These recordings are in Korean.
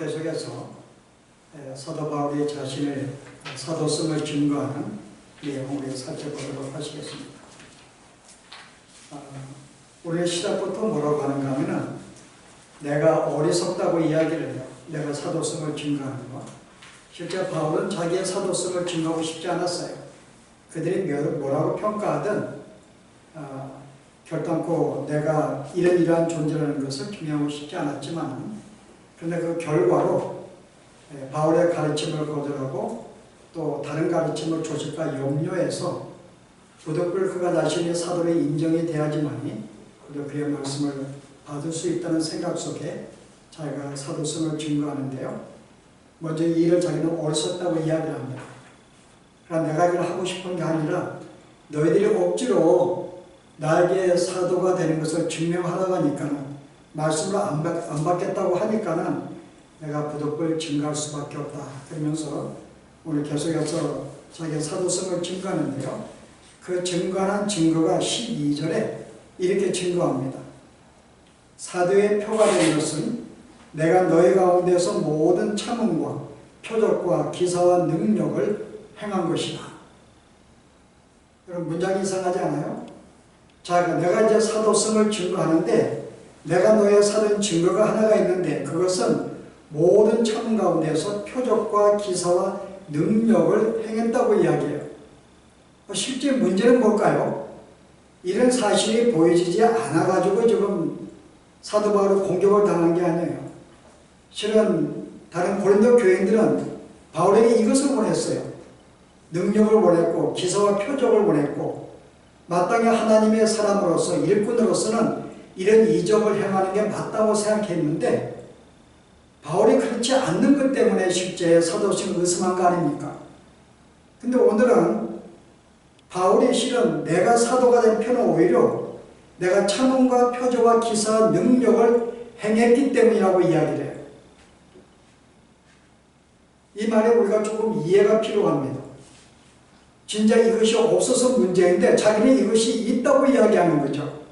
계속해서 사도 바울이 자신의 사도성을 증거하는 내용을 살펴보도록 하시겠습니다. 오늘 시작부터 뭐라고 하는가 하면은 내가 어리석다고 이야기를 해요. 내가 사도성을 증거하는 거. 실제 바울은 자기의 사도성을 증거하고 싶지 않았어요. 그들이 뭐라고 평가하든 결단코 내가 이러한 존재라는 것을 증명하고 싶지 않았지만, 그런데 그 결과로 바울의 가르침을 거절하고 또 다른 가르침을 조직과 염려해서 부득불 그가 자신의 사도로 인정이 돼야지만이 그도 그의 말씀을 받을 수 있다는 생각 속에 자기가 사도성을 증거하는데요. 먼저 이 일을 자기는 옳았다고 이야기를 합니다. 그러나 내가 이걸 하고 싶은 게 아니라 너희들이 억지로 나에게 사도가 되는 것을 증명하라고 하니까는, 말씀을 안 받겠다고 하니까는 내가 부득불 증거할 수밖에 없다. 그러면서 오늘 계속해서 자기의 사도성을 증거하는데요. 그 증거하는 증거가 12절에 이렇게 증거합니다. 사도의 표가 되는 것은 내가 너희 가운데서 모든 참음과 표적과 기사와 능력을 행한 것이다. 여러분, 문장이 이상하지 않아요? 자, 내가 이제 사도성을 증거하는데 내가 너의 사도인 증거가 하나가 있는데, 그것은 모든 참음 가운데서 표적과 기사와 능력을 행했다고 이야기해요. 실제 문제는 뭘까요? 이런 사실이 보여지지 않아가지고 지금 사도 바울이 공격을 당한 게 아니에요. 실은 다른 고린도 교인들은 바울에게 이것을 원했어요. 능력을 원했고 기사와 표적을 원했고, 마땅히 하나님의 사람으로서 일꾼으로서는 이런 이적을 행하는 게 맞다고 생각했는데, 바울이 그렇지 않는 것 때문에 실제 사도성을 의심한 거 아닙니까? 근데 오늘은 바울이 실은 내가 사도가 된 편은 오히려 내가 참음과 표적과 기사와 능력을 행했기 때문이라고 이야기를 해요. 이 말에 우리가 조금 이해가 필요합니다. 진짜 이것이 없어서 문제인데 자기는 이것이 있다고 이야기하는 거죠.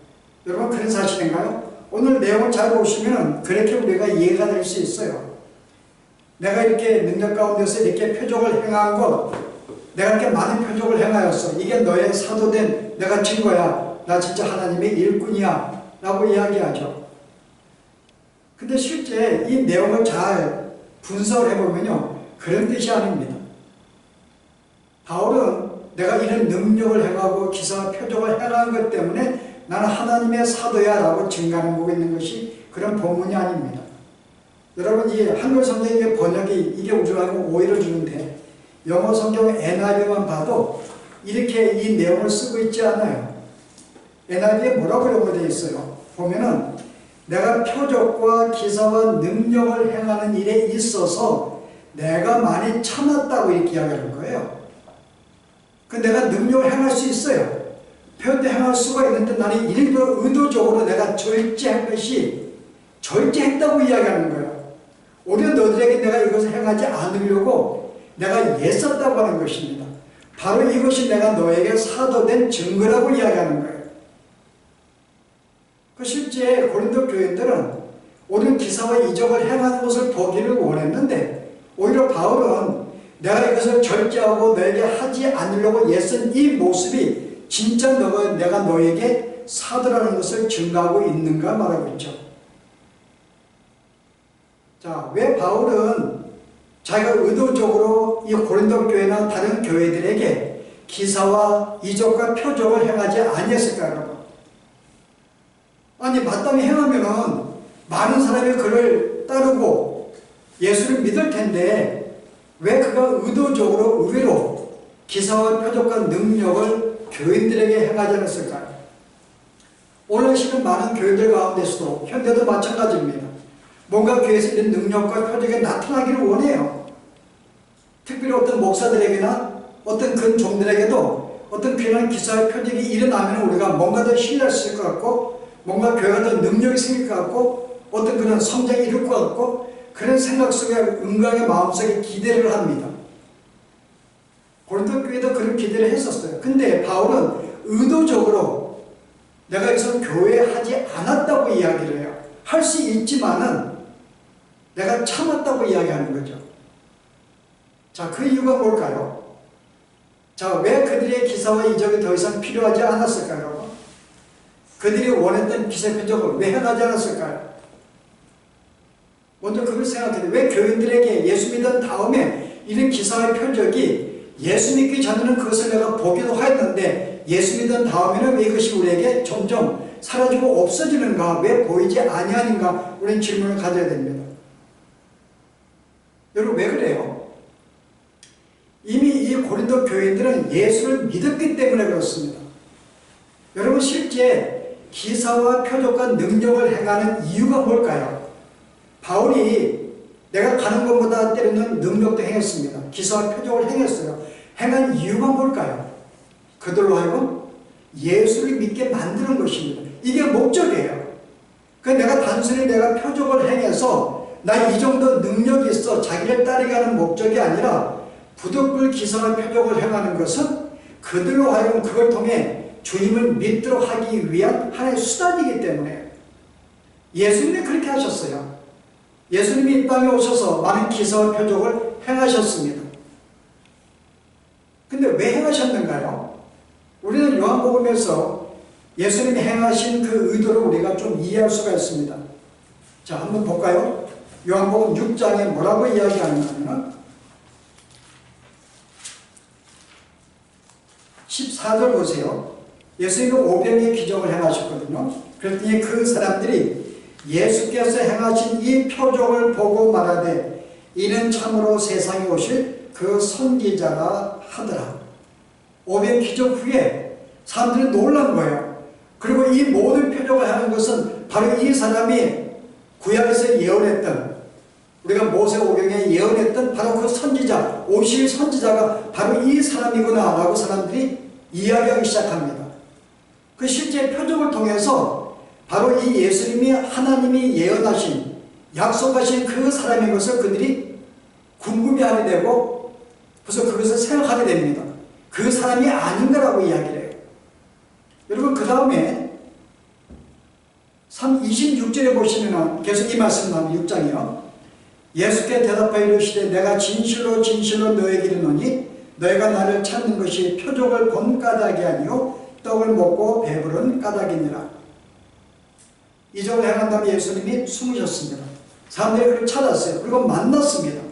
여러분, 그런 사실인가요? 오늘 내용을 잘 보시면 그렇게 우리가 이해가 될 수 있어요. 내가 이렇게 능력 가운데서 이렇게 표적을 행한 것, 내가 이렇게 많은 표적을 행하였어. 이게 너의 사도된 내가 증거야. 나 진짜 하나님의 일꾼이야. 라고 이야기하죠. 근데 실제 이 내용을 잘 분석을 해보면요, 그런 뜻이 아닙니다. 바울은 내가 이런 능력을 행하고 기사와 표적을 행한 것 때문에 나는 하나님의 사도야 라고 증거하고 있는 것이 그런 본문이 아닙니다. 여러분, 이 한글 성경의 번역이 이게 우리에게 오해를 주는데, 영어 성경 NIV만 봐도 이렇게 이 내용을 쓰고 있지 않아요. NIV에 뭐라고 영어되어 있어요? 보면은 내가 표적과 기사와 능력을 행하는 일에 있어서 내가 많이 참았다고 이렇게 이야기하는 거예요. 그 내가 능력을 행할 수 있어요. 표현도 행할 수가 있는데 나는 일부러 의도적으로 내가 절제한 것이 절제했다고 이야기하는 거예요. 오히려 너희들에게 내가 이것을 행하지 않으려고 내가 애썼다고 하는 것입니다. 바로 이것이 내가 너에게 사도된 증거라고 이야기하는 거예요. 그 실제 고린도 교인들은 오히려 기사와 이적을 행하는 것을 보기를 원했는데, 오히려 바울은 내가 이것을 절제하고 너에게 하지 않으려고 애쓴 이 모습이 진짜 내가 너에게 사도라는 것을 증거하고 있는가 말하고 있죠. 자, 왜 바울은 자기가 의도적으로 이 고린도 교회나 다른 교회들에게 기사와 이적과 표적을 행하지 아니했을까, 여러분? 아니, 마땅히 행하면은 많은 사람이 그를 따르고 예수를 믿을 텐데 왜 그가 의도적으로 의외로 기사와 표적과 능력을 교인들에게 행하지 않았을까요? 오늘 실은 많은 교인들 가운데서도, 현대도 마찬가지입니다. 뭔가 교회에서 이런 능력과 표적이 나타나기를 원해요. 특별히 어떤 목사들에게나 어떤 큰 종들에게도 어떤 귀한 기사와 표적이 일어나면 우리가 뭔가 더 신뢰할 수 있을 것 같고, 뭔가 교회가 더 능력이 생길 것 같고, 어떤 그런 성장이 이룰 것 같고, 그런 생각 속에 은강의 마음속에 기대를 합니다. 고린도 교회도 그런 기대를 했었어요. 근데 바울은 의도적으로 내가 여기서 교회에 하지 않았다고 이야기를 해요. 할 수 있지만은 내가 참았다고 이야기하는 거죠. 자, 그 이유가 뭘까요? 자, 왜 그들의 기사와 이적이 더 이상 필요하지 않았을까요, 여러분? 그들이 원했던 기사 표적을 왜 행하지 않았을까요? 먼저 그걸 생각해요. 왜 교인들에게 예수 믿은 다음에 이런 기사와 표적이 예수 믿기 전에는 그것을 내가 보기도 하였는데 예수 믿은 다음에는 왜 이것이 우리에게 점점 사라지고 없어지는가? 왜 보이지 아니하는가? 우리는 질문을 가져야 됩니다. 여러분, 왜 그래요? 이미 이 고린도 교인들은 예수를 믿었기 때문에 그렇습니다. 여러분, 실제 기사와 표적과 능력을 행하는 이유가 뭘까요? 바울이 내가 가는 것보다 때로는 능력도 행했습니다. 기사와 표적을 행했어요. 행한 이유가 뭘까요? 그들로 하여금 예수를 믿게 만드는 것입니다. 이게 목적이에요. 내가 단순히 내가 표적을 행해서 나 이 정도 능력이 있어 자기를 따르게 하는 목적이 아니라 부득불 기사와 표적을 행하는 것은 그들로 하여금 그걸 통해 주님을 믿도록 하기 위한 하나의 수단이기 때문에 예수님이 그렇게 하셨어요. 예수님이 이 땅에 오셔서 많은 기사와 표적을 행하셨습니다. 근데 왜 행하셨는가요? 우리는 요한복음에서 예수님이 행하신 그 의도를 우리가 좀 이해할 수가 있습니다. 자, 한번 볼까요? 요한복음 6장에 뭐라고 이야기하는가 하면 14절 보세요. 예수님은 오병이의 기적을 행하셨거든요. 그랬더니 그 사람들이 예수께서 행하신 이 표적을 보고 말하되 이는 참으로 세상에 오실 그 선지자라 하더라. 오병 기적 후에 사람들이 놀란 거예요. 그리고 이 모든 표적을 하는 것은 바로 이 사람이 구약에서 예언했던, 우리가 모세 오경에 예언했던 바로 그 선지자, 오실 선지자가 바로 이 사람이구나 라고 사람들이 이야기하기 시작합니다. 그 실제 표적을 통해서 바로 이 예수님이 하나님이 예언하신, 약속하신 그 사람인 것을 그들이 궁금해하게 되고 그래서 그것을 생각하게 됩니다. 그 사람이 아닌가라고 이야기를 해요. 여러분, 그 다음에 26절에 보시면 계속 이 말씀 나오면 6장이요. 예수께 대답하여 이르시되 내가 진실로 진실로 너에게 이르노니 너희가 나를 찾는 것이 표적을 본 까닭이 아니요 떡을 먹고 배부른 까닭이니라. 이적을 행한 다음에 예수님이 숨으셨습니다. 사람들이 그를 찾았어요. 그리고 만났습니다.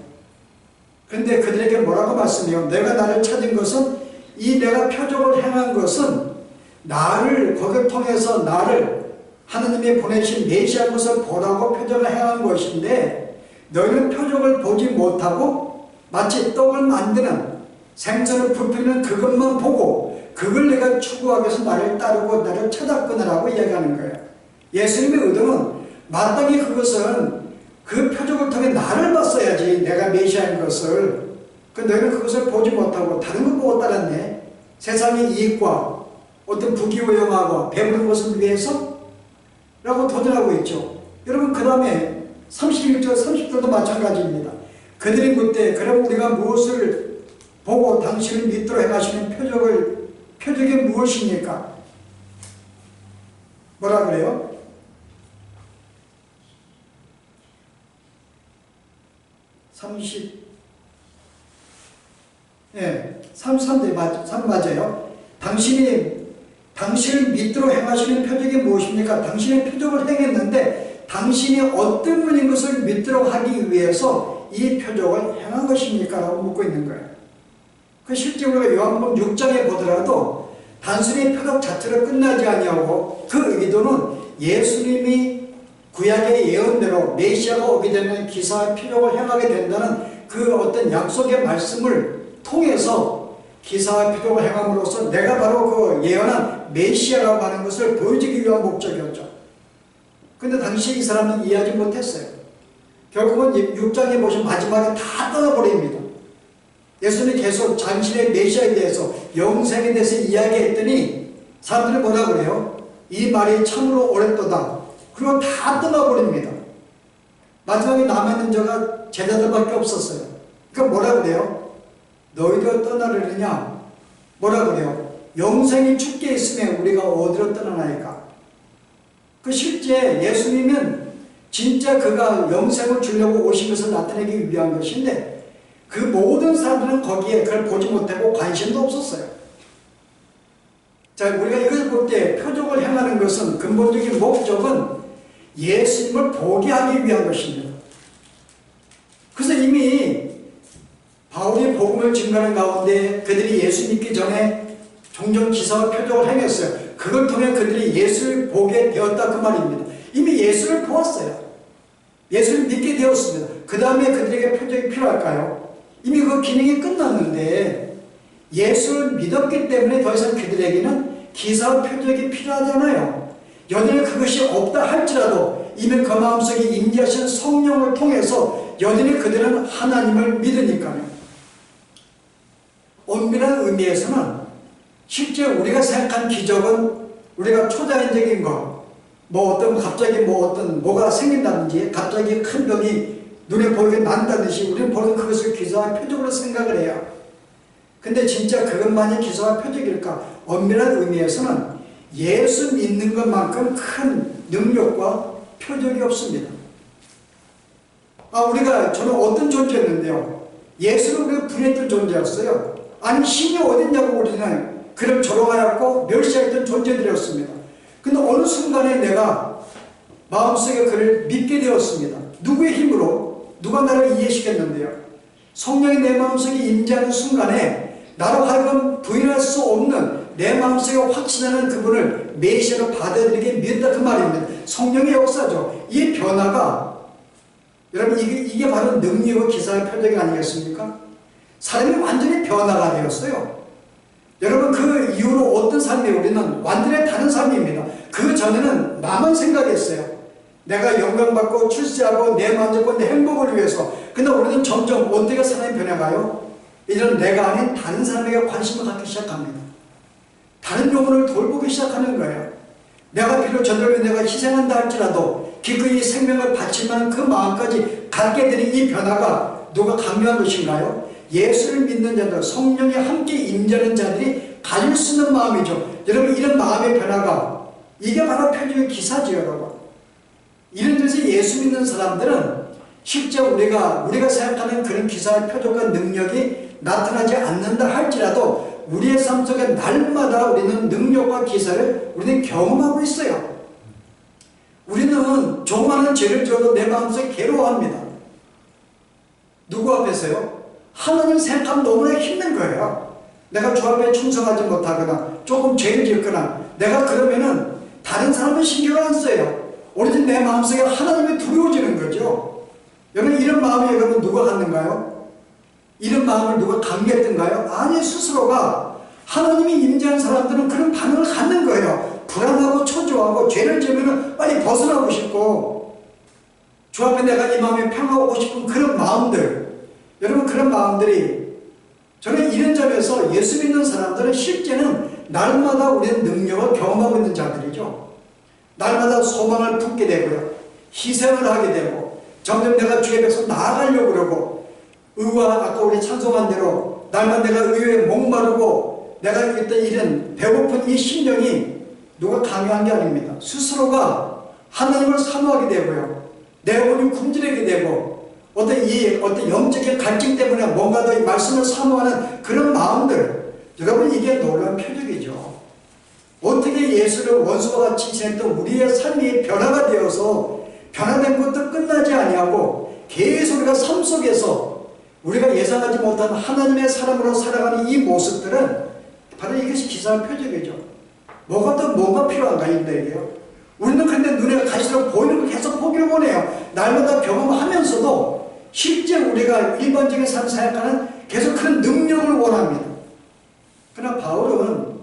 그런데 그들에게 뭐라고 말씀해요? 내가 나를 찾은 것은 이 내가 표적을 행한 것은 나를, 거기를 통해서 나를 하나님이 보내신 메시아인 것을 보라고 표적을 행한 것인데 너희는 표적을 보지 못하고 마치 떡을 만드는, 생선을 부풀리는 그것만 보고 그걸 내가 추구하기 위해서 나를 따르고 나를 찾았구나라고 이야기하는 거예요. 예수님의 의도는 마땅히 그것은 그 표적을 통해 나를 봤어야지, 내가 메시아인 것을. 너희는 그것을 보지 못하고 다른 것 보고 따랐네. 세상의 이익과 어떤 부귀영화와 배부른 것을 위해서 라고 도전하고 있죠. 여러분, 그 다음에 31절 30절도 마찬가지입니다. 그들이 묻되 그럼 우리가 무엇을 보고 당신을 믿도록 행하시는 표적이 무엇입니까? 뭐라 그래요? 예, 33절 맞아요. 당신을 믿도록 행하시는 표적이 무엇입니까? 당신의 표적을 행했는데 당신이 어떤 분인 것을 믿도록 하기 위해서 이 표적을 행한 것입니까? 라고 묻고 있는 거예요. 그 실제 우리가 요한복음 6장에 보더라도 단순히 표적 자체로 끝나지 아니하고 그 의도는 예수님이 구약의 예언대로 메시아가 오게 되면 기사와 표적을 행하게 된다는 그 어떤 약속의 말씀을 통해서 기사와 표적을 행함으로써 내가 바로 그 예언한 메시아라고 하는 것을 보여주기 위한 목적이었죠. 근데 당시 이 사람은 이해하지 못했어요. 결국은 6장에 보시면 마지막에 다 떠나버립니다. 예수님이 계속 당신의 메시아에 대해서, 영생에 대해서 이야기했더니 사람들이 뭐라 그래요? 이 말이 참으로 옳았도다. 그리고 다 떠나버립니다. 마지막에 남아있는 자가 제자들밖에 없었어요. 그러니까 뭐라 그래요? 너희도 떠나려느냐? 뭐라 그래요? 영생이 죽게 있으면 우리가 어디로 떠나나이까? 그 실제 예수님은 진짜 그가 영생을 주려고 오신 것을 나타내기 위한 것인데 그 모든 사람들은 거기에 그걸 보지 못하고 관심도 없었어요. 자, 우리가 이것을 볼 때 표적을 행하는 것은 근본적인 목적은 예수님을 보게 하기 위한 것입니다. 그래서 이미 바울이 복음을 증거하는 가운데 그들이 예수 믿기 전에 종종 기사와 표적을 행했어요. 그걸 통해 그들이 예수를 보게 되었다 그 말입니다. 이미 예수를 보았어요. 예수를 믿게 되었습니다. 그 다음에 그들에게 표적이 필요할까요? 이미 그 기능이 끝났는데 예수를 믿었기 때문에 더 이상 그들에게는 기사와 표적이 필요하잖아요. 여전히 그것이 없다 할지라도 이미 그 마음속에 임재하신 성령을 통해서 여전히 그들은 하나님을 믿으니까요. 엄밀한 의미에서는 실제 우리가 생각한 기적은 우리가 초자연적인 것, 갑자기 뭐가 생긴다든지 갑자기 큰 병이 눈에 보이게 난다든지 우리는 보는 그것을 기사와 표적으로 생각을 해요. 근데 진짜 그것만이 기사와 표적일까? 엄밀한 의미에서는 예수 믿는 것만큼 큰 능력과 표적이 없습니다. 저는 어떤 존재였는데요. 예수를 우리가 분했던 존재였어요. 아니 신이 어딨냐고 우리는 그를 조롱하였고 멸시했던 존재들이었습니다. 근데 어느 순간에 내가 마음속에 그를 믿게 되었습니다. 누구의 힘으로? 누가 나를 이해시켰는데요. 성령이 내 마음속에 임재하는 순간에 나로 하여금 부인할 수 없는 내 마음속에 확신하는 그분을 메시아로 받아들이게 믿었다 그 말입니다. 성령의 역사죠. 이 변화가 여러분 이게 바로 능력의 기사의 표적이 아니겠습니까? 사람이 완전히 변화가 되었어요. 여러분 그 이후로 어떤 삶이 우리는 완전히 다른 삶입니다. 그 전에는 나만 생각했어요. 내가 영광받고 출세하고 내 만족과 내 행복을 위해서. 근데 우리는 점점 어떻게 사람이 변해가요? 이제는 내가 아닌 다른 사람에게 관심을 갖기 시작합니다. 다른 영혼을 돌보기 시작하는 거예요. 내가 비록 저들을 내가 희생한다 할지라도 기꺼이 생명을 바치만 그 마음까지 갖게 되는 이 변화가 누가 강요한 것인가요? 예수를 믿는 자들, 성령이 함께 임재하는 자들이 가질 수 있는 마음이죠. 여러분 이런 마음의 변화가 이게 바로 표적의 기사죠. 여러분 이런 데서 예수 믿는 사람들은 실제 우리가 생각하는 그런 기사의 표적과 능력이 나타나지 않는다 할지라도 우리의 삶 속에 날마다 우리는 능력과 기사를 우리는 경험하고 있어요. 우리는 조그마한 죄를 지어도 내 마음속에 괴로워합니다. 누구 앞에서요? 하나님 생각하면 너무나 힘든 거예요. 내가 주 앞에 충성하지 못하거나 조금 죄를 지었거나 내가 그러면은 다른 사람은 신경을 안 써요. 오로지 내 마음속에 하나님이 두려워지는 거죠. 여러분 이런 마음이 여러분 누가 갖는가요? 이런 마음을 누가 강요했던가요? 아니 스스로가 하나님이 임재한 사람들은 그런 반응을 갖는 거예요. 불안하고 초조하고 죄를 지으면 빨리 벗어나고 싶고 주 앞에 내가 이 마음에 평화하고 싶은 그런 마음들 여러분 그런 마음들이 저는 이런 점에서 예수 믿는 사람들은 실제는 날마다 우리는 능력을 경험하고 있는 자들이죠. 날마다 소망을 품게 되고요. 희생을 하게 되고 점점 내가 주의 백성 나아가려고 그러고 의와 아까 우리 찬송한 대로 날마다 내가 의에 목마르고 내가 이런 배고픈 이 심령이 누가 강요한 게 아닙니다. 스스로가 하나님을 사모하게 되고요. 내 영혼이 굶주리게 되고 어떤 영적인 갈증 때문에 뭔가 더 이 말씀을 사모하는 그런 마음들 여러분 이게 놀라운 표적이죠. 어떻게 예수를 원수와 같이 지냈던 우리의 삶이 변화가 되어서 변화된 것도 끝나지 아니하고 계속 우리가 삶 속에서 우리가 예상하지 못한 하나님의 사람으로 살아가는 이 모습들은 바로 이것이 기사의 표적이죠. 뭐가 필요한가 이들에게요. 우리는 근데 눈에 갈수록 보이는 걸 계속 보기를 원해요. 날마다 경험하면서도 실제 우리가 일반적인 삶을 생각하는 계속 큰 능력을 원합니다. 그러나 바울은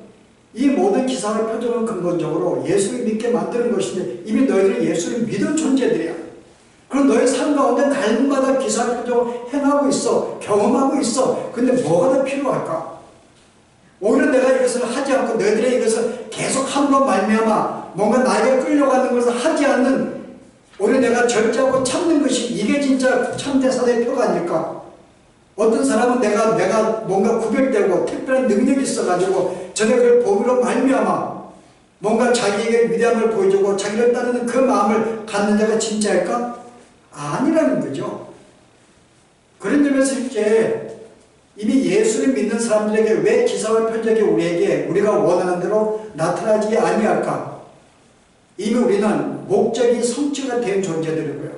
이 모든 기사의 표적은 근본적으로 예수를 믿게 만드는 것인데 이미 너희들은 예수를 믿은 존재들이야. 그럼 너희 삶 가운데 날마다 기사의 표적을 행하고 있어. 경험하고 있어. 근데 뭐가 더 필요할까? 오히려 내가 이것을 하지 않고 너희들의 이것을 계속 함으로 말미암아 뭔가 나에게 끌려가는 것을 하지 않는 오히려 내가 절제하고 참는 것이 이게 진짜 참대사의 표가 아닐까? 어떤 사람은 내가 뭔가 구별되고 특별한 능력이 있어가지고 전에 그걸 보기로 말미암아 뭔가 자기에게 위대함을 보여주고 자기를 따르는 그 마음을 갖는 자가 진짜일까? 아니라는 거죠. 그런 점에서 이렇게 이미 예수를 믿는 사람들에게 왜 기사와 표적이 우리가 원하는 대로 나타나지 아니할까? 이미 우리는 목적이 성취가 된 존재들이고요.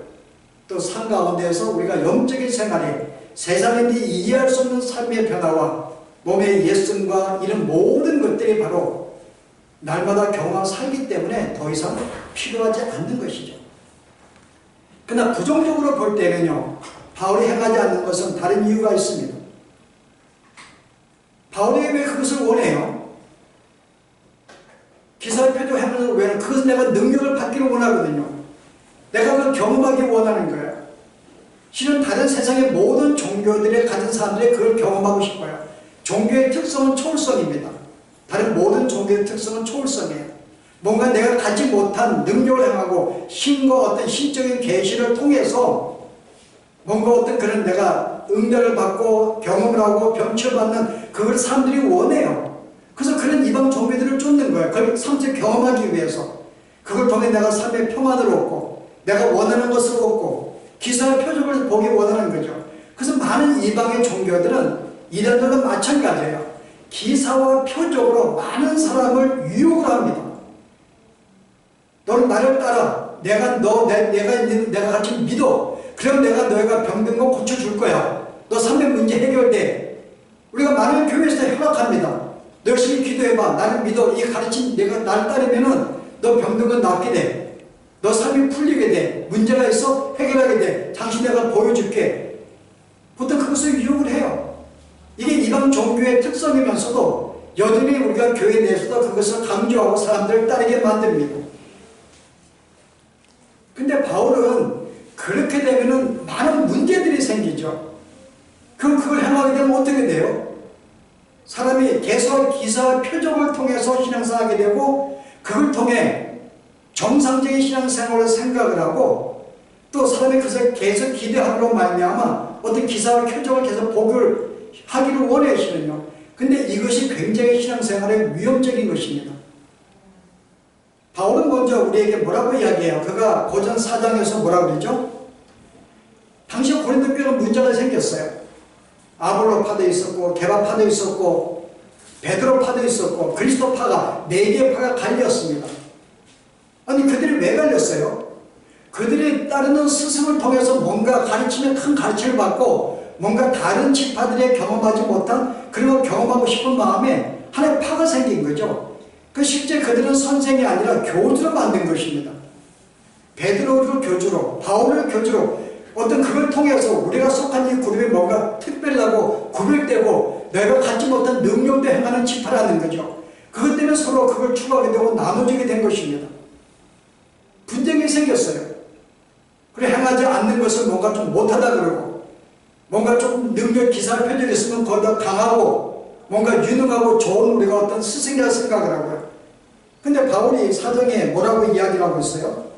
또 삶 가운데에서 우리가 영적인 생활에 세상인들이 이해할 수 없는 삶의 변화와 몸의 예승과 이런 모든 것들이 바로 날마다 경험하고 살기 때문에 더 이상 필요하지 않는 것이죠. 그러나 부정적으로 볼 때는요, 바울이 행하지 않는 것은 다른 이유가 있습니다. 바울이 왜 그것을 원해요? 기사의 표적 행하는 왜? 그것은 내가 능력을 받기를 원하거든요. 내가 그걸 경험하기 원하는 거예요. 실은 다른 세상의 모든 종교들에 가진 사람들이 그걸 경험하고 싶어요. 종교의 특성은 초월성입니다. 다른 모든 종교의 특성은 초월성이에요. 뭔가 내가 갖지 못한 능력을 행하고 신과 어떤 신적인 계시를 통해서 뭔가 어떤 그런 내가 응답을 받고 경험을 하고 병치를 받는 그걸 사람들이 원해요. 그래서 그런 이방 종교들을 쫓는 거예요. 그걸 삶에서 경험하기 위해서. 그걸 통해 내가 삶의 평안을 얻고 내가 원하는 것을 얻고 기사의 표적을 보기 원하는 거죠. 그래서 많은 이방의 종교들은 이런 데도 마찬가지예요. 기사와 표적으로 많은 사람을 유혹을 합니다. 너는 나를 따라. 내가 같이 믿어. 그럼 내가 너희가 병든 거 고쳐줄 거야. 너 삶의 문제 해결돼. 우리가 많은 교회에서 협박합니다. 너 열심히 기도해봐. 나를 믿어. 이 가르침 내가 날 따르면은 너 병든 건 낫게 돼. 너 삶이 풀리게 돼. 문제가 있어? 해결하게 돼. 당신 내가 보여줄게. 보통 그것을 유혹을 해요. 이게 이방 종교의 특성이면서도 여전히 우리가 교회 내에서도 그것을 강조하고 사람들을 따르게 만듭니다. 근데 바울은 그렇게 되면은 많은 문제들이 생기죠. 그걸 행하게 되면 어떻게 돼요? 사람이 계속 기사와 표적을 통해서 신앙생활하게 되고 그걸 통해 정상적인 신앙생활을 생각을 하고 또 사람이 그것을 계속 기대함으로 말미암아 어떤 기사와 표적을 계속 보기를 하기를 원하시는요. 근데 이것이 굉장히 신앙생활에 위험적인 것입니다. 바울은 먼저 우리에게 뭐라고 이야기해요? 그가 고전 4장에서 뭐라고 그러죠? 당시 고린도 교회는 문제가 생겼어요. 아볼로파도 있었고 게바파도 있었고 베드로파도 있었고 그리스도파가 4개의 파가 갈렸습니다. 아니 그들이 왜 갈렸어요? 그들이 따르는 스승을 통해서 뭔가 가르치면 큰 가르침을 받고 뭔가 다른 지파들이 경험하지 못한 그런 걸 경험하고 싶은 마음에 하나의 파가 생긴 거죠. 그 실제 그들은 선생이 아니라 교주로 만든 것입니다. 베드로를 교주로, 바울을 교주로 어떤 그걸 통해서 우리가 속한 이 그룹이 뭔가 특별하고 구별되고 내가 갖지 못한 능력도 행하는 지파라는 거죠. 그것 때문에 서로 그걸 추구하게 되고 나눠지게 된 것입니다. 분쟁이 생겼어요. 그래 행하지 않는 것을 뭔가 좀 못하다 그러고 뭔가 좀 능력 기사 표적이 있으면 거기다 강하고 뭔가 유능하고 좋은 우리가 어떤 스승이라 생각을 하고요. 근데 바울이 사정에 뭐라고 이야기를 하고 있어요?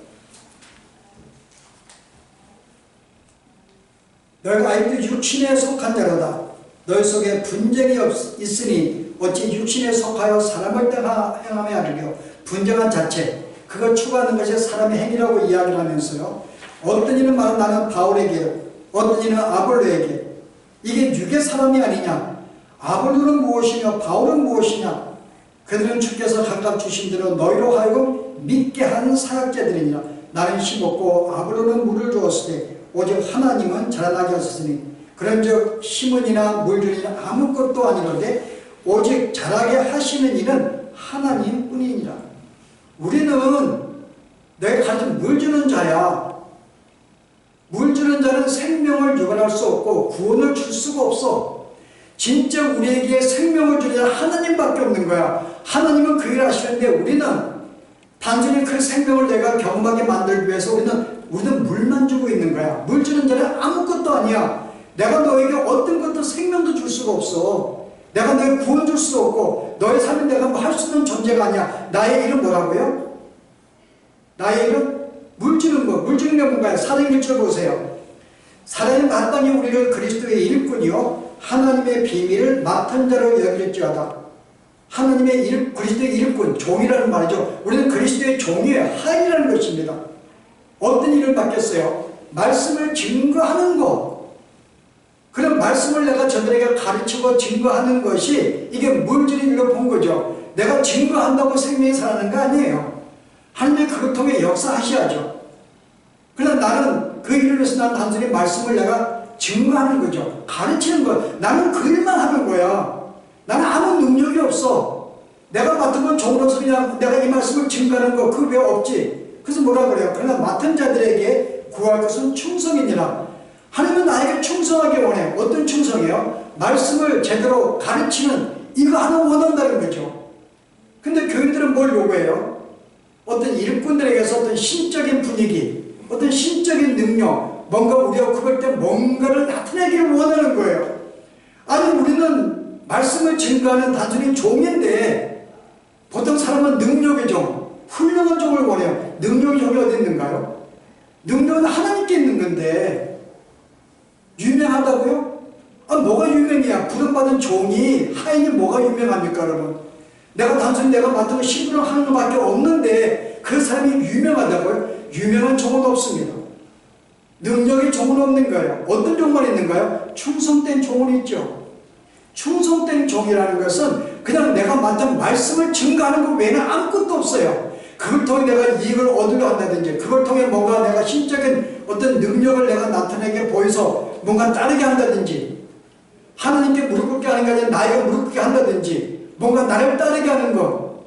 너희가 아직도 육신에 속한 자로다. 너희 속에 분쟁이 있으니 어찌 육신에 속하여 사람을 행함에 아르려. 분쟁한 자체 그걸 추구하는 것이 사람의 행위라고 이야기를 하면서요. 어떤 이는 말은 나는 바울에게 어떤 이는 아볼로에게 이게 육의 사람이 아니냐. 아볼로는 무엇이며 바울은 무엇이냐. 그들은 주께서 각각 주신 대로 너희로 하여금 믿게 하는 사역자들이니라. 나는 심었고 아볼로는 물을 주었으되 오직 하나님은 자라나게 하셨으니 그런즉 심은 이나 물 주는 이는 아무것도 아니로되 오직 자라게 하시는 이는 하나님뿐이니라. 우리는 내가 가진 물 주는 자야. 물 주는 자는 생명을 유발할 수 없고 구원을 줄 수가 없어. 진짜 우리에게 생명을 주는 자는 하나님밖에 없는 거야. 하나님은 그 일을 하시는데 우리는 단순히 그 생명을 내가 경험하게 만들기 위해서 우리는 물만 주고 있는 거야. 물 주는 자는 아무것도 아니야. 내가 너에게 어떤 것도 생명도 줄 수가 없어. 내가 너에게 구원 줄 수도 없고 너의 삶은 내가 뭐 할 수 있는 존재가 아니야. 나의 일은 뭐라고요? 나의 일은 물 주는 거. 물 주는 게 뭔가요? 사랑 1절 보세요. 사랑이 마땅히 우리를 그리스도의 일꾼이요 하나님의 비밀을 맡은 자로 여길지어다. 하나님의 그리스도의 일꾼, 종이라는 말이죠. 우리는 그리스도의 종이에요. 하인이라는 것입니다. 어떤 일을 맡겼어요? 말씀을 증거하는 것. 그런 말씀을 내가 저들에게 가르치고 증거하는 것이 이게 물질의 일로 본 거죠. 내가 증거한다고 생명이 살아나는 거 아니에요. 하나님이 그걸 통해 역사하셔야죠. 그러나 나는 그 일을 위해서 난 단순히 말씀을 내가 증거하는 거죠. 가르치는 것. 나는 그 일만 하는 거야. 나는 아무 능력이 없어. 내가 맡은 건 종으로서 그냥 내가 이 말씀을 증거하는 거 그 외에 없지. 그래서 뭐라 그래요? 그러나 맡은 자들에게 구할 것은 충성이니라. 하나님은 나에게 충성하게 원해. 어떤 충성이요? 말씀을 제대로 가르치는 이거 하나 원한다는 거죠. 근데 교인들은 뭘 요구해요? 어떤 일꾼들에게서 어떤 신적인 분위기, 어떤 신적인 능력, 뭔가 우리가 그럴 때 뭔가를 나타내기를 원하는 거예요. 아니 우리는 말씀을 증거하는 단순히 종인데 보통 사람은 능력의 종, 훌륭한 종을 원해요. 능력의 종이 어디 있는가요? 능력은 하나님께 있는 건데 유명하다고요? 아, 뭐가 유명이야? 부름받은 종이, 하인이 뭐가 유명합니까 여러분? 내가 단순히 내가 맡은 신부를 하는 것밖에 없는데 그 사람이 유명하다고요? 유명한 종은 없습니다. 능력의 종은 없는 거예요. 어떤 종만 있는가요? 충성된 종은 있죠. 충성된 종이라는 것은 그냥 내가 맡은 말씀을 증거하는 것 외에는 아무것도 없어요. 그걸 통해 내가 이익을 얻으려 한다든지 그걸 통해 뭔가 내가 신적인 어떤 능력을 내가 나타내게 보여서 뭔가 따르게 한다든지 하나님께 무릎 꿇게 하는 게 아니라 나에게 무릎 꿇게 한다든지 뭔가 나를 따르게 하는 것.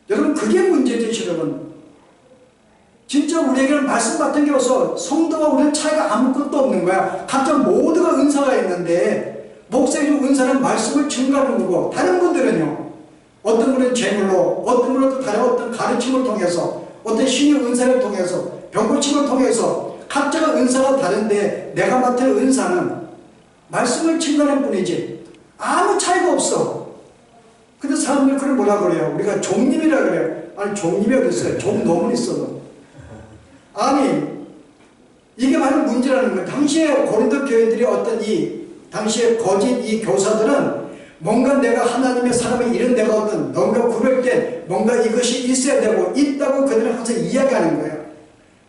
여러분 그게 문제죠. 여러분 진짜 우리에게는 말씀 같은 게 없어. 성도와 우리는 차이가 아무것도 없는 거야. 각자 모두가 은사가 있는데 목사님 은사는 말씀을 증거하는 거고 다른 분들은요. 어떤 분은 제물로 어떤 분은 또 다른 어떤 가르침을 통해서 어떤 신의 은사를 통해서 병고침을 통해서 각자가 은사가 다른데 내가 맡은 은사는 말씀을 증거하는 뿐이지 아무 차이가 없어. 근데 사람들이 그걸 뭐라 그래요? 우리가 종님이라 그래요. 아니 종님이 어디 있어요? 종놈은 있어도. 아니 이게 바로 문제라는 거예요. 당시에 고린도 교회들이 어떤 당시에 거짓 이 교사들은 뭔가 내가 하나님의 사람을 이런 내가 어떤 뭔가 구별된 뭔가 이것이 있어야 되고 있다고 그들은 항상 이야기하는 거예요.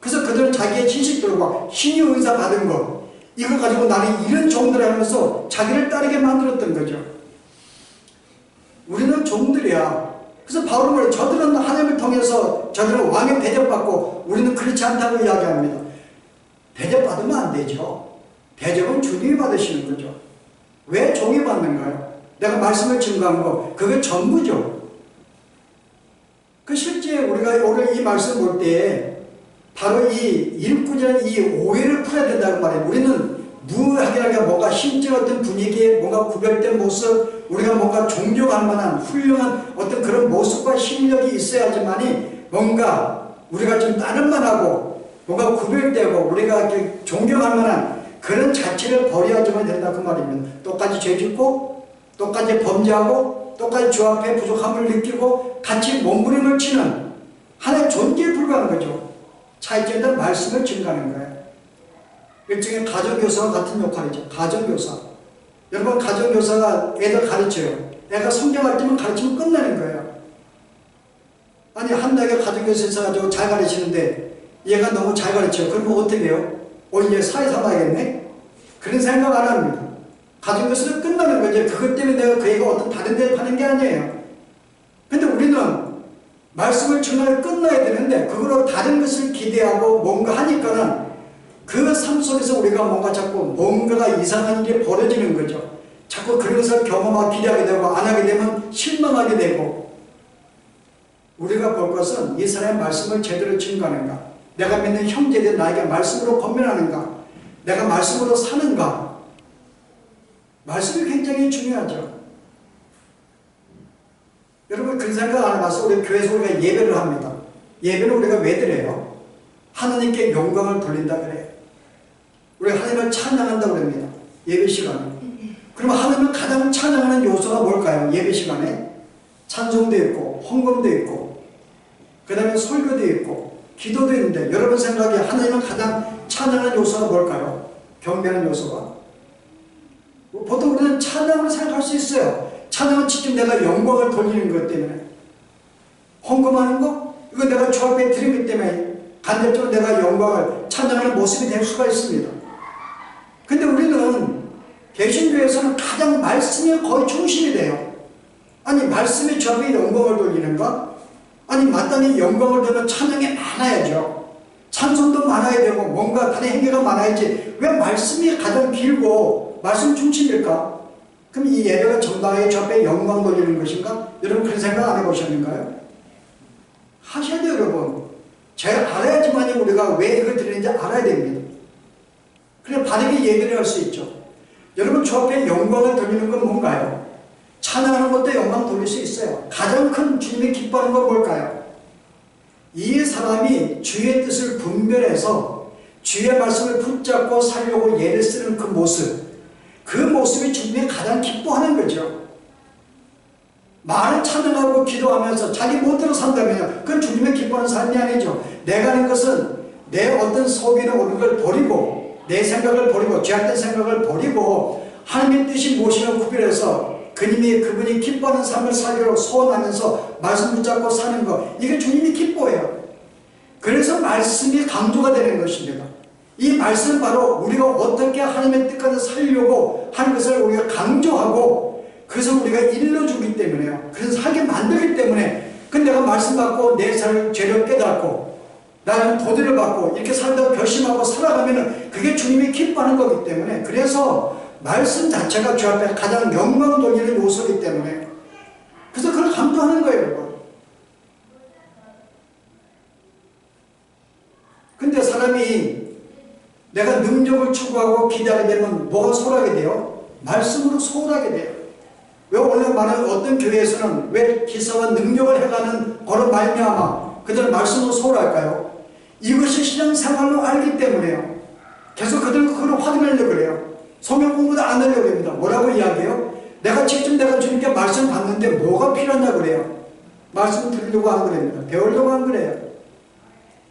그래서 그들은 자기의 지식들과 신의 은사 받은 것 이걸 가지고 나는 이런 종들 하면서 자기를 따르게 만들었던 거죠. 우리는 종들이야. 그래서 바울은 뭐예요? 저들은 하나님을 통해서 저들은 왕의 대접받고 우리는 그렇지 않다고 이야기합니다. 대접받으면 안 되죠. 대접은 주님이 받으시는 거죠. 왜 종이 받는가요? 내가 말씀을 증거한 거 그게 전부죠. 그 실제 우리가 오늘 이 말씀 볼 때 바로 이 일꾼이라는 이 오해를 풀어야 된다는 말이에요. 우리는 무하게 뭔가 신적 어떤 분위기에 뭔가 구별된 모습 우리가 뭔가 존경할 만한 훌륭한 어떤 그런 모습과 실력이 있어야지만이 뭔가 우리가 좀 다른 만하고 뭔가 구별되고 우리가 이렇게 존경할 만한 그런 자체를 버려야지만 된다 그 말입니다. 똑같이 죄짓고 똑같이 범죄하고 똑같이 주 앞에 부족함을 느끼고 같이 몸부림을 치는 하나의 존재에 불과한 거죠. 차이점은 말씀을 증거하는 거예요. 일종의 가정교사와 같은 역할이죠. 가정교사. 여러분 가정교사가 애들 가르쳐요. 애가 성경할 때만 가르치면 끝나는 거예요. 아니 한 애가 가정교사 있어가지고 잘 가르치는데 얘가 너무 잘 가르쳐요. 그러면 어떻게 해요? 얘 사회 삼아야겠네? 그런 생각 안 합니다. 가정교사는 끝나는 거죠. 그것 때문에 내가 그 애가 어떤 다른 데 파는 게 아니에요. 근데 우리는 말씀을 전하여 끝나야 되는데 그거로 다른 것을 기대하고 뭔가 하니까는 그 삶 속에서 우리가 뭔가 자꾸 뭔가가 이상한 일이 벌어지는 거죠. 자꾸 그런 것을 경험하고 기대하게 되고 안 하게 되면 실망하게 되고 우리가 볼 것은 이 사람의 말씀을 제대로 증거하는가 내가 믿는 형제들 나에게 말씀으로 권면하는가 내가 말씀으로 사는가 말씀이 굉장히 중요하죠. 여러분 그 생각 안 해봐서 우리 교회에서 우리가 예배를 합니다. 예배는 우리가 왜 드려요? 하나님께 영광을 돌린다 그래요. 우리가 하나님을 찬양한다고 그럽니다. 예배 시간에. 그러면 하나님을 가장 찬양하는 요소가 뭘까요? 예배 시간에 찬송도 있고 헌금도 있고 그 다음에 설교도 있고 기도도 있는데 여러분 생각에 하나님을 가장 찬양하는 요소가 뭘까요? 경배하는 요소가 보통 우리는 찬양으로 생각할 수 있어요. 찬양은 직접 내가 영광을 돌리는 것 때문에. 헌금하는 거? 이거 내가 주 앞에 드리기 때문에 간접적으로 내가 영광을 찬양하는 모습이 될 수가 있습니다. 근데 우리는 개신교에서는 가장 말씀에 거의 중심이 돼요. 아니 말씀에 주 앞에 영광을 돌리는가? 아니 마땅히 영광을 돌리면 찬양이 많아야죠. 찬송도 많아야 되고 뭔가 다른 행위가 많아야지 왜 말씀이 가장 길고 말씀 중심일까? 그럼 이 예배가 정당하게 주 앞에 영광 돌리는 것인가? 여러분 그런 생각 안 해보셨는가요? 하셔야 돼요 여러분. 잘 알아야지만 우리가 왜 이걸 드리는지 알아야 됩니다. 그래 바르게 예배를 할 수 있죠. 여러분 주 앞에 영광을 돌리는 건 뭔가요? 찬양하는 것도 영광 돌릴 수 있어요. 가장 큰 주님이 기뻐하는 건 뭘까요? 이 사람이 주의 뜻을 분별해서 주의 말씀을 붙잡고 살려고 예를 쓰는 그 모습이 주님이 가장 기뻐하는 거죠. 말을 찬양하고 기도하면서 자기 멋대로 산다면요, 그건 주님의 기뻐하는 삶이 아니죠. 내가 하는 것은 내 어떤 속에는 옳은 걸 버리고 내 생각을 버리고 죄악된 생각을 버리고 하나님의 뜻이 무엇인가 구별해서 그분이 기뻐하는 삶을 살기로 소원하면서 말씀 붙잡고 사는 것, 이게 주님이 기뻐해요. 그래서 말씀이 강조가 되는 것입니다. 이 말씀은 바로 우리가 어떻게 하나님의 뜻까지 살려고 하는 것을 우리가 강조하고 그래서 우리가 일러주기 때문에요. 그래서 살게 만들기 때문에 내가 말씀 받고 내 삶을 죄를 깨닫고 나는 도전을 받고 이렇게 살다가 결심하고 살아가면 그게 주님이 기뻐하는 거기 때문에 그래서 말씀 자체가 주 앞에 가장 영광을 돌리는 요소이기 때문에 그래서 그걸 강조하는 거예요 여러분. 근데 사람이 내가 능력을 추구하고 기대하게 되면 뭐가 소홀하게 돼요? 말씀으로 소홀하게 돼요. 왜 오늘 말하는 어떤 교회에서는 왜 기사와 능력을 해가는 거로 말미암아 그들은 말씀으로 소홀할까요? 이것이 신앙생활로 알기 때문에요. 계속 그들은 그걸 확인하려고 그래요. 성경 공부도 안 하려고 합니다. 뭐라고 이야기해요? 내가 직접 내가 주님께 말씀 받는데 뭐가 필요하냐고 그래요. 말씀 들으려고 안 그럽니다. 배우려고 안 그래요.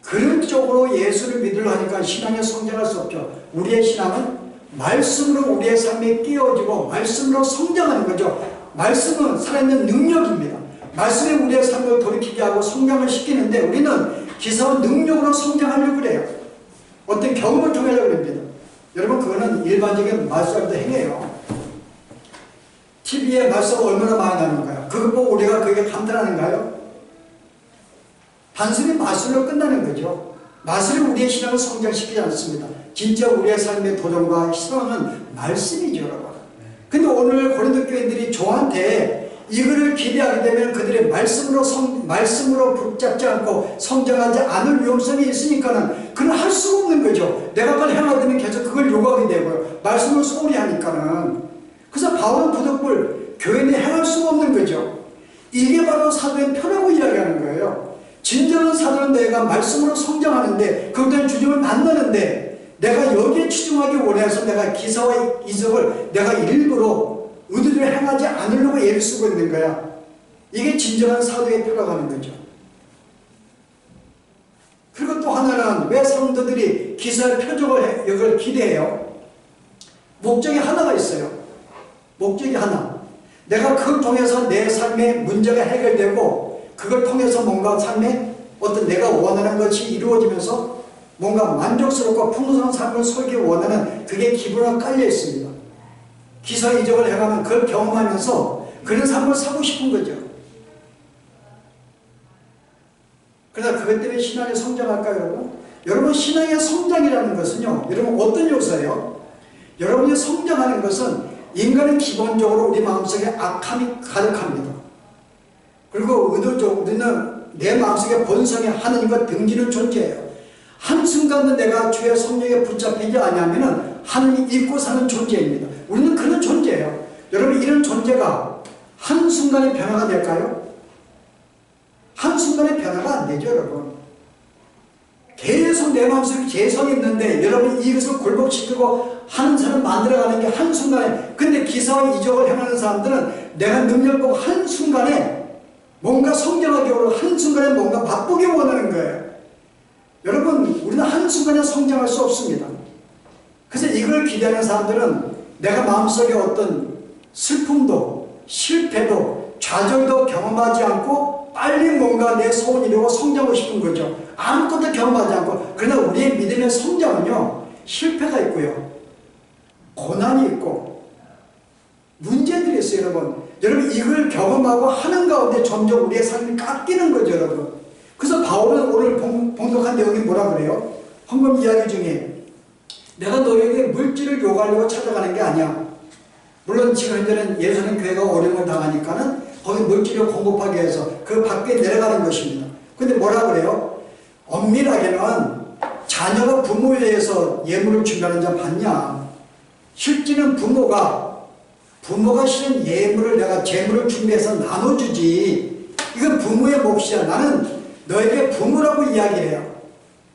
그런 쪽으로 예수를 믿으려 하니까 신앙에 성장할 수 없죠. 우리의 신앙은 말씀으로 우리의 삶에 끼워지고 말씀으로 성장하는 거죠. 말씀은 살아있는 능력입니다. 말씀이 우리의 삶을 돌이키게 하고 성장을 시키는데 우리는 기사와 능력으로 성장하려고 그래요. 어떤 경험을 통하려고 합니다. 여러분 그거는 일반적인 말씀도 행해요. TV에 말씀 얼마나 많이 나오는가요? 그거 보고 우리가 그게 감탄하는가요? 단순히 마술로 끝나는 거죠. 마술이 우리의 신앙을 성장시키지 않습니다. 진짜 우리의 삶의 도전과 희망은 말씀이죠 여러분. 근데 오늘 고린도 교인들이 저한테 이거를 기대하게 되면 그들의 말씀으로 붙잡지 않고 성장하지 않을 위험성이 있으니까는 그건 할 수가 없는 거죠. 내가 그걸 행하더니 계속 그걸 요구하게 되고요. 말씀을 소홀히 하니까는. 그래서 바울은 부득불 교인이 행할 수가 없는 거죠. 이게 바로 사도의 표라고 이야기하는 거예요. 진정한 사도는 내가 말씀으로 성장하는데 그것들은 주님을 만나는데 내가 여기에 치중하기 원해서 내가 기사와 이적을 내가 일부러 의도를 행하지 않으려고 애를 쓰고 있는 거야. 이게 진정한 사도의 표라고 하는 거죠. 그리고 또 하나는 왜 성도들이 기사의 표적을 이걸 기대해요? 목적이 하나가 있어요. 목적이 하나. 내가 그걸 통해서 내 삶의 문제가 해결되고 그걸 통해서 뭔가 삶에 어떤 내가 원하는 것이 이루어지면서 뭔가 만족스럽고 풍성한 삶을 살기 원하는 그게 기본으로 깔려 있습니다. 기사 이적을 해가면 그걸 경험하면서 그런 삶을 살고 싶은 거죠. 그러다 그것 때문에 신앙이 성장할까요 여러분? 여러분 신앙의 성장이라는 것은요 여러분 어떤 요소예요? 여러분이 성장하는 것은 인간은 기본적으로 우리 마음속에 악함이 가득합니다. 그리고 의도적으로 우리는 내 마음속에 본성에 하느님과 등지는 존재예요. 한순간도 내가 주의 성령에 붙잡히지 않으면 하느님 잊고 사는 존재입니다. 우리는 그런 존재예요. 여러분 이런 존재가 한순간에 변화가 될까요? 한순간에 변화가 안 되죠 여러분. 계속 내 마음속에 재성이 있는데 여러분 이것을 굴복시키고 하는 사람 만들어가는 게 한순간에 근데 기사와 이적을 행하는 사람들은 내가 능력 보고 한순간에 뭔가 성장하기 원하고 한순간에 뭔가 바쁘게 원하는 거예요. 여러분 우리는 한순간에 성장할 수 없습니다. 그래서 이걸 기대하는 사람들은 내가 마음속에 어떤 슬픔도 실패도 좌절도 경험하지 않고 빨리 뭔가 내 소원이 이루고 성장하고 싶은 거죠. 아무것도 경험하지 않고. 그러나 우리의 믿음의 성장은요, 실패가 있고요, 고난이 있고 문제들이 있어요. 여러분 이걸 경험하고 하는 가운데 점점 우리의 삶이 깎이는 거죠, 여러분. 그래서 바울은 오늘 봉독한 내용이 뭐라 그래요? 황금 이야기 중에 내가 너에게 물질을 요구하려고 찾아가는 게 아니야. 물론 지금 현재는 예루살렘 교회가 어려움을 당하니까는 거기 물질을 공급하기 위해서 그 밖에 내려가는 것입니다. 근데 뭐라 그래요? 엄밀하게는 자녀가 부모에 대해서 예물을 준비하는 자 봤냐? 실제는 부모가 실은 예물을 내가 재물을 준비해서 나눠주지. 이건 부모의 몫이야. 나는 너에게 부모라고 이야기해요.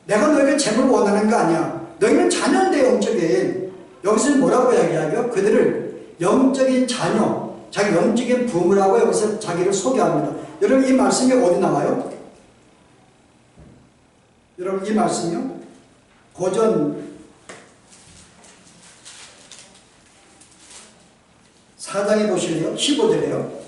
내가 너에게 재물을 원하는 거 아니야. 너희는 자녀인데 영적인. 여기서는 뭐라고 이야기하죠? 그들을 영적인 자녀, 자기 영적인 부모라고 여기서 자기를 소개합니다. 여러분 이 말씀이 어디 나와요? 여러분 이 말씀이요? 고전 4장에 보실래요? 15절에요.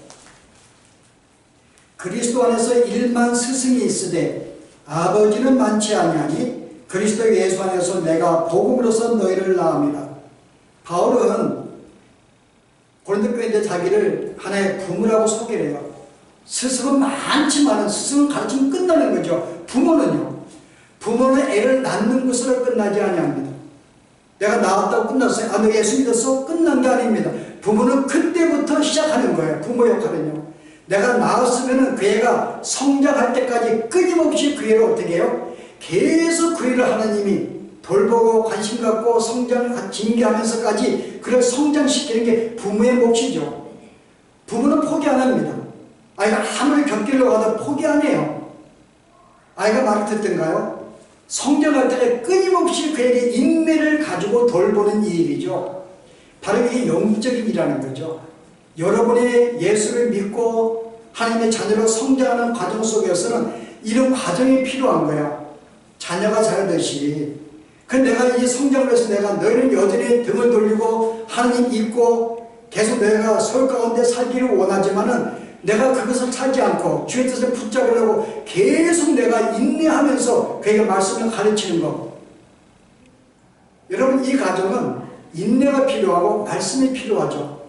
그리스도 안에서 일만 스승이 있으되 아버지는 많지 아니하니 그리스도 예수 안에서 내가 복음으로서 너희를 낳습니다. 바울은 고린도 교회인데 자기를 하나의 부모라고 소개를 해요. 스승은 많지만 스승은 가르치면 끝나는 거죠. 부모는요, 부모는 애를 낳는 것으로 끝나지 아니합니다. 내가 낳았다고 끝났어요. 아, 너 예수 믿었어? 끝난 게 아닙니다. 부모는 그때부터 시작하는 거예요. 부모 역할은요. 내가 낳았으면 그 애가 성장할 때까지 끊임없이 그 애를 어떻게 해요? 계속 그 애를 하나님이 돌보고 관심 갖고 징계하면서까지 그를 성장시키는 게 부모의 몫이죠. 부모는 포기 안 합니다. 아이가 아무리 곁길로 가도 포기 안 해요. 아이가 말을 듣던가요? 성장할 때 끊임없이 그에게 인내를 가지고 돌보는 일이죠. 바로 이게 영적인 일이라는 거죠. 여러분이 예수를 믿고 하나님의 자녀로 성장하는 과정 속에서는 이런 과정이 필요한 거야. 자녀가 자라듯이. 근데 내가 이 성장을 해서 내가 너희는 여전히 등을 돌리고 하나님 잊고 계속 내가 서울 가운데 살기를 원하지만은 내가 그것을 찾지 않고 주의 뜻을 붙잡으려고 계속 내가 인내하면서 그에게 말씀을 가르치는 것. 여러분 이 과정은 인내가 필요하고 말씀이 필요하죠.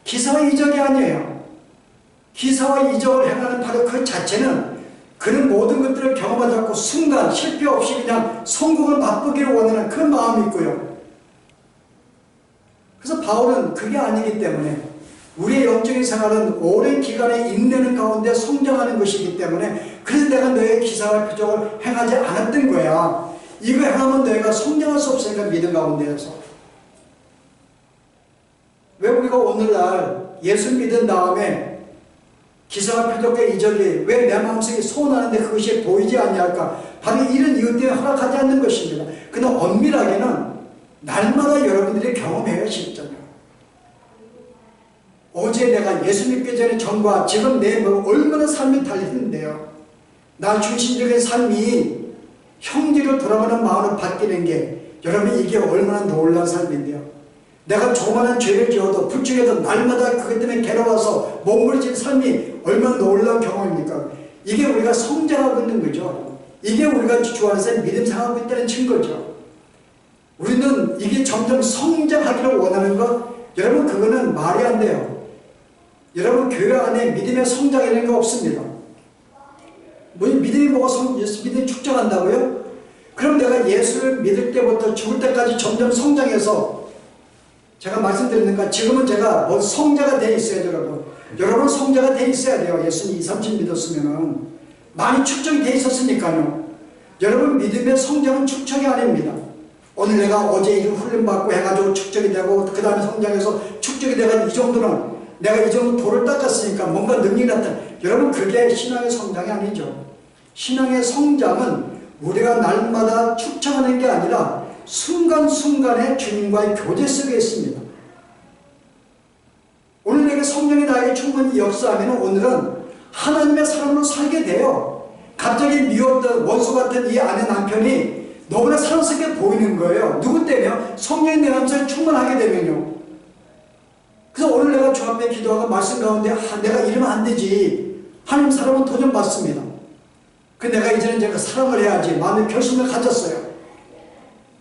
기사와 이적이 아니에요. 기사와 이적을 행하는 바로 그 자체는 그는 모든 것들을 경험하지 않고 순간 실패 없이 그냥 성공을 맛보기를 원하는 그 마음이 있고요. 그래서 바울은 그게 아니기 때문에 우리의 영적인 생활은 오랜 기간에 인내는 가운데 성장하는 것이기 때문에 그래서 내가 너의 기사와 표적을 행하지 않았던 거야. 이거 행하면 너희가 성장할 수 없으니까 믿음 가운데에서. 왜 우리가 오늘날 예수 믿은 다음에 기사와 표적과 이적이 왜 내 마음속에 소원하는데 그것이 보이지 않냐할까? 바로 이런 이유 때문에 허락하지 않는 것입니다. 그러나 엄밀하게는 날마다 여러분들이 경험해요. 실전으로. 어제 내가 예수 믿기 전에 전과 지금 내 얼마나 삶이 달렸는데요. 나 중심적인 삶이 형제로 돌아가는 마음으로 바뀌는 게 여러분 이게 얼마나 놀라운 삶인데요. 내가 조그마한 죄를 지어도 불중에도 날마다 그것 때문에 괴로워서 몸부림친 삶이 얼마나 놀라운 경험입니까? 이게 우리가 성장하고 있는 거죠. 이게 우리가 주 안에서 믿음 생활하고 있다는 증거죠. 우리는 이게 점점 성장하기를 원하는 것, 여러분 그거는 말이 안 돼요. 여러분 교회 안에 믿음의 성장이라는 게 없습니다. 뭐 믿음이 뭐가 믿음이 축적한다고요? 그럼 내가 예수를 믿을 때부터 죽을 때까지 점점 성장해서 제가 말씀드리는가 지금은 제가 뭐 성자가 돼 있어야죠. 여러분. 여러분 성자가 돼 있어야 돼요. 예수님 2, 30 믿었으면은 많이 축적이 돼 있었으니까요. 여러분 믿음의 성장은 축적이 아닙니다. 오늘 내가 어제 이거 훈련받고 해가지고 축적이 되고 그 다음에 성장해서 축적이 돼가지고 이 정도는 내가 이 정도 돌을 닦았으니까 뭔가 능력이 나타나. 여러분 그게 신앙의 성장이 아니죠. 신앙의 성장은 우리가 날마다 축적하는 게 아니라 순간순간에 주님과의 교제 속에 있습니다. 오늘 내게 성령이 나에게 충분히 역사하면 오늘은 하나님의 사람으로 살게 돼요. 갑자기 미웠던 원수 같은 이 아내 남편이 너무나 사랑스럽게 보이는 거예요. 누구 때문에? 성령이 내 마음속에 충만하게 되면요. 그래서 오늘 내가 내가 주 앞에 기도하고 말씀 가운데 내가 이러면 안 되지. 하나님 사람은 도전 받습니다. 내가 이제는 제가 사랑을 해야지 마음의 결심을 가졌어요.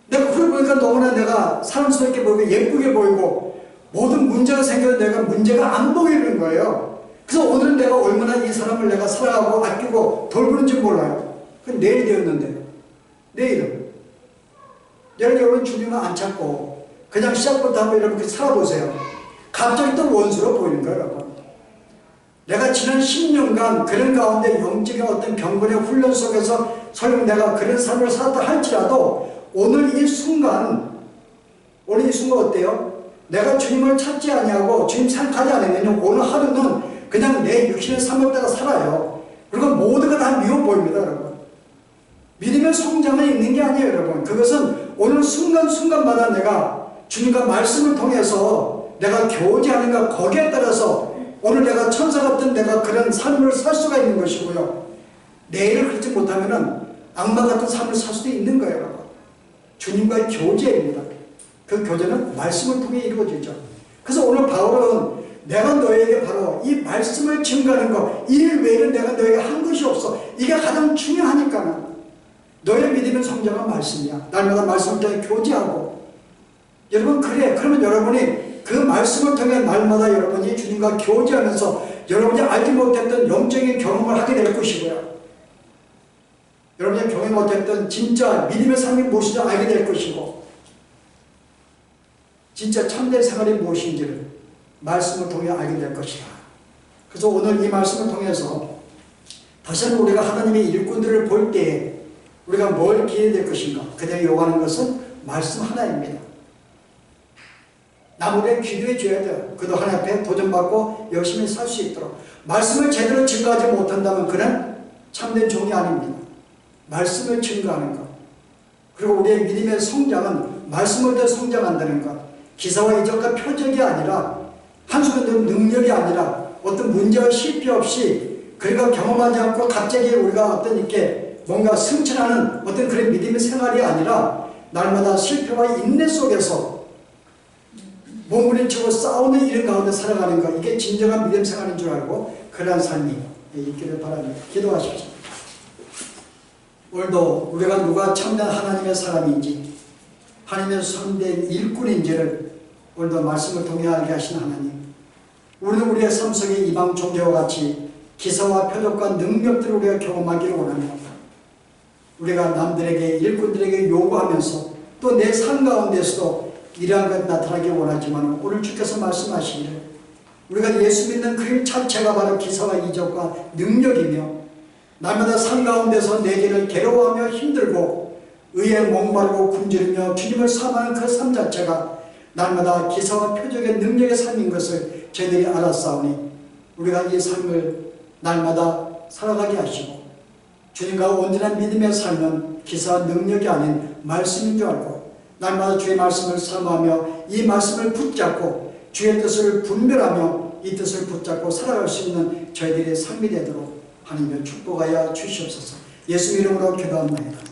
내가 그걸 보니까 너무나 내가 사랑스럽게 보이고 예쁘게 보이고 모든 문제가 생겨도 내가 문제가 안 보이는 거예요. 그래서 오늘은 내가 얼마나 이 사람을 내가 사랑하고 아끼고 돌보는지 몰라요. 그건 내일 되었는데요. 내일은 여러분 주님을 안 찾고 그냥 시작부터 한번 이렇게 살아보세요. 갑자기 또 원수로 보이는 거예요. 여러분. 내가 지난 10년간 그런 가운데 영적인 어떤 경건의 훈련 속에서 설령 내가 그런 삶을 살았다 할지라도 오늘 이 순간 어때요? 내가 주님을 찾지 아니하고 주님 생각하지 않으면 오늘 하루는 그냥 내 육신의 삶을 따라 살아요. 그리고 모두가 다 미워 보입니다. 여러분. 믿음의 성장은 있는 게 아니에요. 여러분. 그것은 오늘 순간순간마다 내가 주님과 말씀을 통해서 내가 교제하는가 거기에 따라서 오늘 내가 천사 같은 내가 그런 삶을 살 수가 있는 것이고요. 내일을 그렇지 못하면 악마 같은 삶을 살 수도 있는 거예요. 여러분. 주님과의 교제입니다. 그 교제는 말씀을 통해 이루어지죠. 그래서 오늘 바울은 내가 너에게 바로 이 말씀을 증거하는 것, 이 일 외에는 내가 너에게 한 것이 없어. 이게 가장 중요하니까는 너의 믿음의 성장은 말씀이야. 날마다 말씀을 통해 교제하고 여러분 그러면 여러분이 그 말씀을 통해 날마다 여러분이 주님과 교제하면서 여러분이 알지 못했던 영적인 경험을 하게 될 것이고요. 여러분이 경험 못했던 진짜 믿음의 삶이 무엇인지 알게 될 것이고 진짜 참된 생활이 무엇인지를 말씀을 통해 알게 될 것이다. 그래서 오늘 이 말씀을 통해서 다시 한번 우리가 하나님의 일꾼들을 볼 때에 우리가 뭘 기대될 것인가? 그들이 요구하는 것은 말씀 하나입니다. 남에게 기도해 줘야 돼요. 그도 하나님 앞에 도전받고 열심히 살 수 있도록. 말씀을 제대로 증거하지 못한다면 그는 참된 종이 아닙니다. 말씀을 증거하는 것. 그리고 우리의 믿음의 성장은 말씀을 통해 성장한다는 것. 기사와 이적과 표적이 아니라 한순간도 능력이 아니라 어떤 문제와 실패 없이 그리고 경험하지 않고 갑자기 우리가 어떤 이렇게 뭔가 승천하는 어떤 그런 믿음의 생활이 아니라 날마다 실패와 인내 속에서 몸부림치고 싸우는 이런 가운데 살아가는 것, 이게 진정한 믿음 생활인 줄 알고 그러한 삶이 있기를 바랍니다. 기도하십시오. 오늘도 우리가 누가 참된 하나님의 사람인지 하나님의 선된 일꾼인지를 오늘도 말씀을 통해 알게 하신 하나님, 우리는 우리의 삶 속에 이방 종교와 같이 기사와 표적과 능력들을 우리가 경험하기를 원합니다. 우리가 남들에게 일꾼들에게 요구하면서 또 내 삶 가운데서도 이러한 것 나타나기 원하지만 오늘 주께서 말씀하시기를 우리가 예수 믿는 그 일 자체가 바로 기사와 이적과 능력이며 날마다 삶 가운데서 내게를 괴로워하며 힘들고 의에 목마르고 굶주리며 주님을 사모하는 그 삶 자체가 날마다 기사와 표적의 능력의 삶인 것을 저희들이 알았사오니 우리가 이 삶을 날마다 살아가게 하시고 주님과 온전한 믿음의 삶은 기사와 능력이 아닌 말씀인 줄 알고 날마다 주의 말씀을 사모하며 이 말씀을 붙잡고 주의 뜻을 분별하며 이 뜻을 붙잡고 살아갈 수 있는 저희들의 삶이 되도록 하나님의 축복하여 주시옵소서. 예수 이름으로 기도합니다.